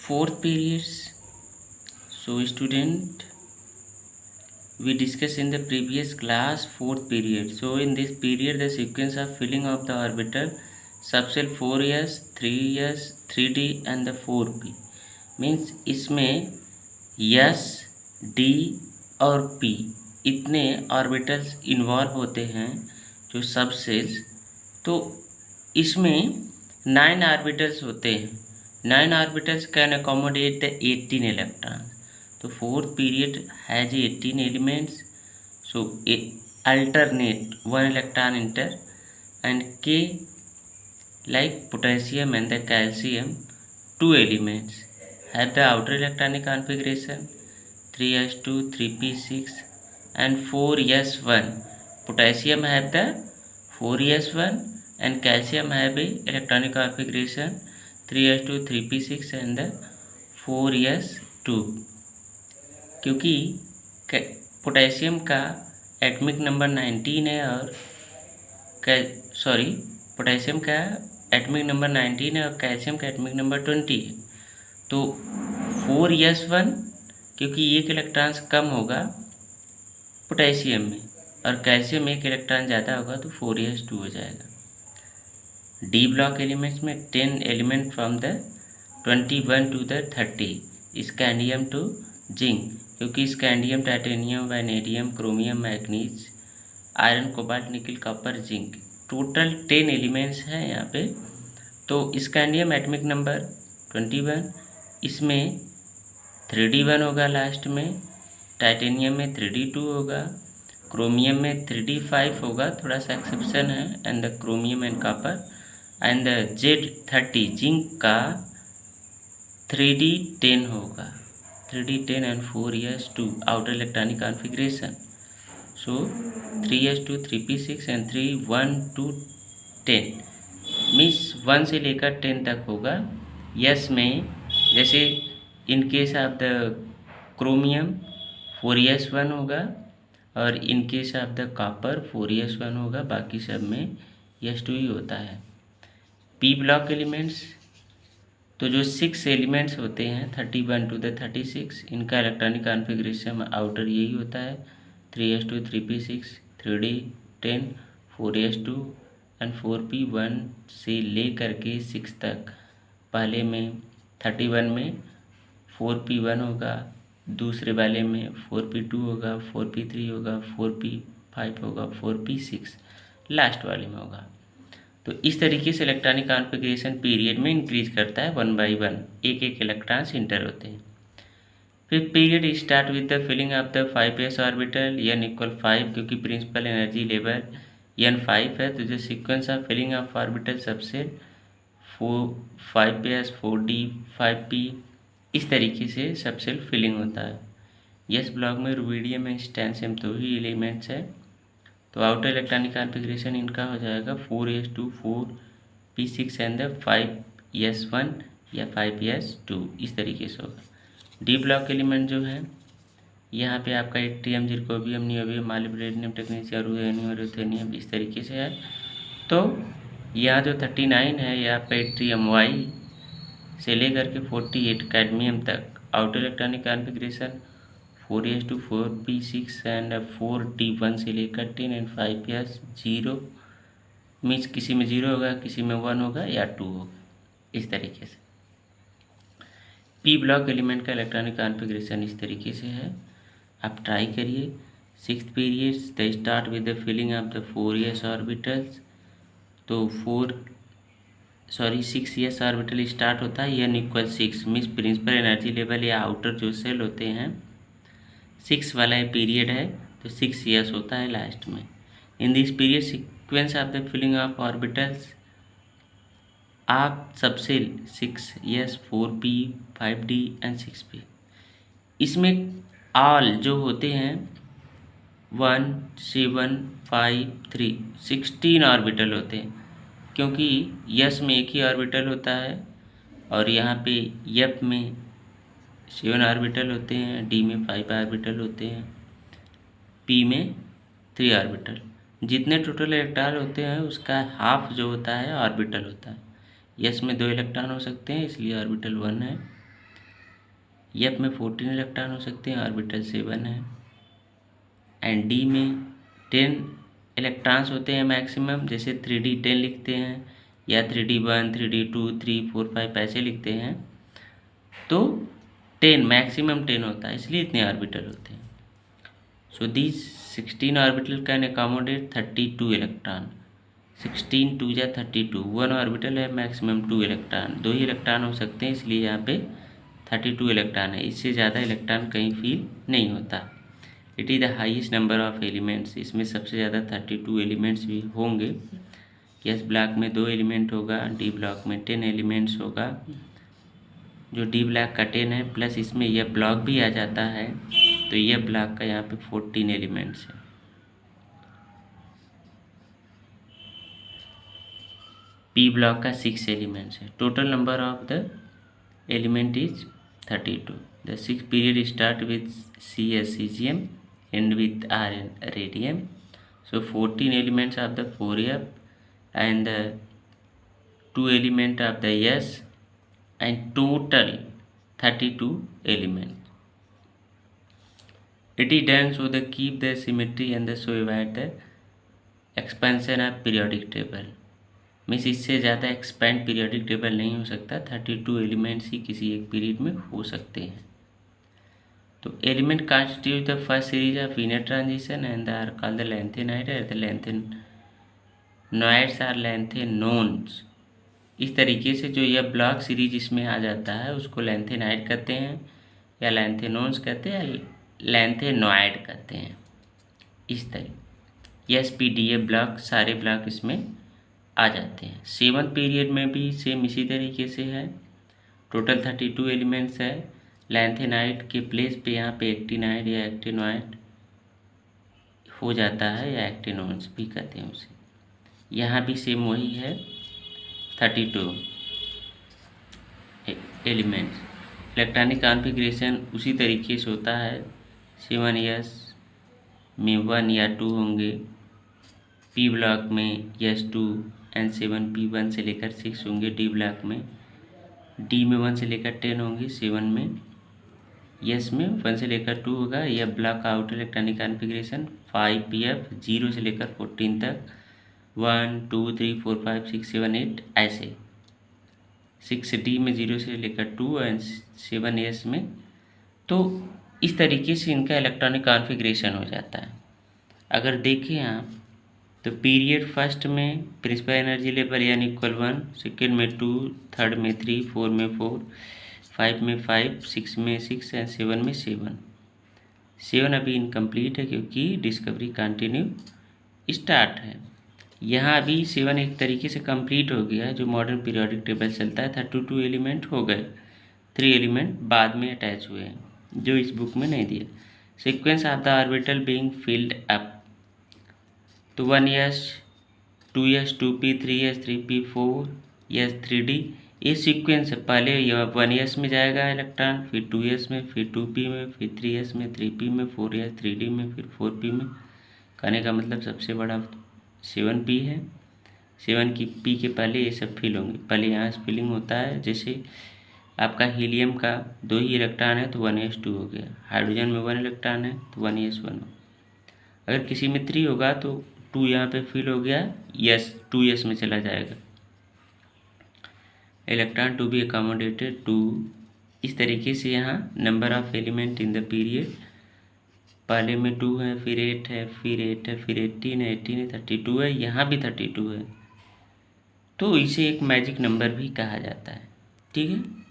fourth periods. So student, we discussed in the previous class fourth period. So in this period the sequence of filling of the orbital subshell 4s 3s 3d and the 4p means इसमें s d और p इतने orbitals involve होते हैं जो सब sales. तो इसमें 9 orbitals होते हैं। 9 orbitals can accommodate the 18 electron. तो fourth period has 18 elements. So alternate 1 electron enter and k like potassium and the calcium 2 elements have the outer electronic configuration 3s2 3p6 and 4s1. Potassium have the 4s1 and calcium have a electronic configuration 3s2 3p6 and the 4s2। क्योंकि potassium का atomic number 19 है और potassium का atomic number 19 है और calcium का atomic number 20 है। तो 4s1 क्योंकि एक इलेक्ट्रॉन्स कम होगा पोटेशियम में और कैल्शियम एक इलेक्ट्रॉन ज़्यादा होगा तो 4s2 हो जाएगा। डी ब्लॉक एलिमेंट्स में 10 element from the 21 to the 30 scandium to zinc, क्योंकि scandium titanium vanadium chromium manganese iron cobalt nickel copper zinc total 10 elements हैं यहाँ पे। तो स्कैंडियम एटॉमिक नंबर 21, इसमें 3d1 होगा लास्ट में, टाइटेनियम में 3d2 होगा, क्रोमियम में 3d5 होगा, थोड़ा सा एक्सेप्शन है, and the chromium and copper and the Z30 zinc का 3d10 होगा, 3d10 and 4s2 outer electronic configuration. So 3s2 3p6 and 3 1 2 10 means 1 से लेकर 10 तक होगा। यस में जैसे in case of the chromium 4s1 होगा और in case of the copper 4s1 होगा, बाकी सब में s2 ही होता है। पी ब्लॉक एलिमेंट्स, तो जो 6 एलिमेंट्स होते हैं 31 टू द 36, इनका इलेक्ट्रॉनिक कॉन्फ़िगरेशन आउटर यही होता है 3s2 3p6 3d10 4s2 and 4p 1 से ले करके 6 तक। पहले में 31 में 4p1 होगा, दूसरे वाले में 4p2 होगा, 4p3 होगा, 4p5 होगा, 4p6 लास्ट वाले में होगा। तो इस तरीके से इलेक्ट्रॉनिक कॉन्फ़िगरेशन पीरियड में इंक्रीज करता है 1 बाई 1, एक एक इलेक्ट्रॉन्स इंटर होते हैं। Fifth period start with the filling of the 5s orbital n = 5, क्योंकि प्रिंसिपल एनर्जी लेवल n 5 है। तो जो sequence of filling of orbital सबसे 5s 4d 5p इस तरीके से सबसे फिलिंग होता है। यस ब्लॉक में rubidium and strontium 2 he elements है। तो आउटर इलेक्ट्रॉनिक कॉन्फ़िगरेशन इनका हो जाएगा 4s2 4p6 एंड 5s1 या 5s2 इस तरीके से होगा। डी ब्लॉक एलिमेंट जो है यहाँ पे आपका yttrium zirconium niobium molybdenum technetium ruthenium ruthenium इस तरीके से है। तो यहाँ जो 39 है यहाँ पे ट्रियम वाई से लेकर के 48 कैडमियम तक outer electronic configuration 4s2 4p6 and 4d1 से लेकर 10 एंड 5s 0 मीन्स किसी में 0 होगा, किसी में 1 होगा या 2 होगा, इस तरीके से। पी ब्लॉक एलिमेंट का इलेक्ट्रॉनिक कॉन्फ़िगरेशन इस तरीके से है, आप ट्राई करिए। Sixth period the start with the filling of the 4s orbitals. तो 6s ऑर्बिटल स्टार्ट होता है n = 6 means principal energy level या आउटर जो सेल होते हैं 6 वाला पीरियड है, तो 6s होता है लास्ट में। In this period sequence of the filling of orbitals आप सबसे 6s 4p 5d and 6p, इसमें ऑल जो होते हैं 1 7 5 3 16 ऑर्बिटल होते हैं, क्योंकि यस में एक ही ऑर्बिटल होता है और यहाँ पे यप में 7 ऑर्बिटल होते हैं, डी में 5 ऑर्बिटल होते हैं, पी में 3 ऑर्बिटल। जितने टोटल इलेक्ट्रॉन होते हैं उसका हाफ जो होता है ऑर्बिटल होता है। यस में 2 इलेक्ट्रॉन हो सकते हैं इसलिए ऑर्बिटल 1 है, एफ में 14 इलेक्ट्रॉन हो सकते हैं, ऑर्बिटल 7 है। एंड डी में 10 इलेक्ट्रॉन्स होते हैं मैक्सिमम, जैसे 3D 10 लिखते हैं या 3D 1, 3D 2, 3, 4, 5 ऐसे लिखते हैं। तो 10 मैक्सिमम 10 होता है, इसलिए इतने ऑर्बिटल होते हैं। So these 16 orbital can accommodate 32 electron. 16 2 या 32, 1 ऑर्बिटल है, मैक्सिमम 2 इलेक्ट्रॉन, 2 ही इलेक्ट्रॉन हो सकते हैं, इसलिए यहाँ पे 32 इलेक्ट्रॉन है। इससे ज़्यादा इलेक्ट्रॉन कहीं फील नहीं होता। It is the highest number of elements, इसमें सबसे ज़्यादा 32 एलिमेंट्स भी होंगे। एस ब्लॉक में 2 एलिमेंट होगा, डी ब्लॉक में 10 एलिमेंट्स होगा। जो डी ब्लॉक का 10 है प्लस इसमें यह ब्लॉक भी आ जाता है, तो यह ब्लॉक का यहाँ पे 14 एलिमेंट्स है। पी ब्लॉक का 6 एलिमेंट्स है। Total number of the element is 32। The 6 period start with CS cesium, end with Rn radium. So 14 elements of the 4F and the 2 element of the S and total 32 elements. It is done so that keep the symmetry and the so avoid the expansion of periodic table. Means इससे ज़्यादा expand periodic table नहीं हो सकता, 32 elements ही किसी एक period में हो सकते हैं। तो element constitute the first series of inner transition and are called the lanthanide और द लैंथेनॉइड्स आर लैंथेनोन्स। इस तरीके से जो यह ब्लॉक सीरीज इसमें आ जाता है उसको लैंथेनाइड कहते हैं या लैंथेनोन्स कहते हैं या लैंथेनॉइड कहते हैं। इस तरीके SPDA ब्लॉक सारे ब्लॉक इसमें आ जाते हैं। 7th पीरियड में भी सेम इसी तरीके से है। टोटल 32 एलिमेंट्स है। लैंथेनाइड के प्लेस पे यहाँ पे एक्टिनाइड या एक्टिनॉइड हो जाता है या एक्टिनोन्स भी कहते हैं उसे। यहाँ भी सेम वही है, 32 एलिमेंट्स। इलेक्ट्रॉनिक कॉन्फ़िगरेशन उसी तरीके से होता है। 7S में 1 या 2 होंगे, P ब्लॉक में S2 एंड 7P 1 से लेकर 6 होंगे, D ब्लॉक में D में 1 से लेकर 10 होंगे, 7 में S में 1 से लेकर 2 होगा। यह block outer electronic configuration 5PF 0 से लेकर 14 तक, 1 2 3 4 5 6 7 8 ऐसे। 6D में 0 से लेकर 2 एंड 7S में। तो इस तरीके से इनका इलेक्ट्रॉनिक कॉन्फ़िगरेशन हो जाता है। अगर देखें आप तो पीरियड फर्स्ट में प्रिंसिपल एनर्जी लेवल यानी इक्वल 1, सेकेंड में 2, थर्ड में 3, 4 में 4, 5 में 5, 6 में 6 एंड 7 में 7। 7 अभी इनकम्प्लीट है क्योंकि डिस्कवरी कंटिन्यू स्टार्ट है। यहाँ अभी 7 एक तरीके से कंप्लीट हो गया है। जो मॉडर्न पीरियोडिक टेबल चलता है 32 एलिमेंट हो गए, 3 एलिमेंट बाद में अटैच हुए हैं जो इस बुक में नहीं दिया। Sequence of the orbital being filled up, तो 1S 2S 2P 3S 3P 4S 3D ये सीक्वेंस है। पहले यह 1S में जाएगा इलेक्ट्रॉन, फिर 2S में, फिर 2P में, फिर 3S में, 3P में, 4S 3D में, फिर 4P में। कहने का मतलब सबसे बड़ा 7P है। 7 की P के पहले ये सब फिल होंगे। पहले यहाँ से फिलिंग होता है। जैसे आपका हीलियम का 2 ही इलेक्ट्रॉन है तो 1S2 हो गया। हाइड्रोजन में 1 इलेक्ट्रॉन है तो 1S1 हो। अगर किसी में 3 होगा तो 2 यहाँ पे फिल हो गया, यस 2S में चला जाएगा। Electron to be accommodated 2। इस तरीके से यहाँ number of element in the period पहले में 2 है, फिर 8 है, फिर 8 है, फिर 18 है, 18 है, 32 है, यहाँ भी 32 है। तो इसे एक मैजिक नंबर भी कहा जाता है। ठीक है।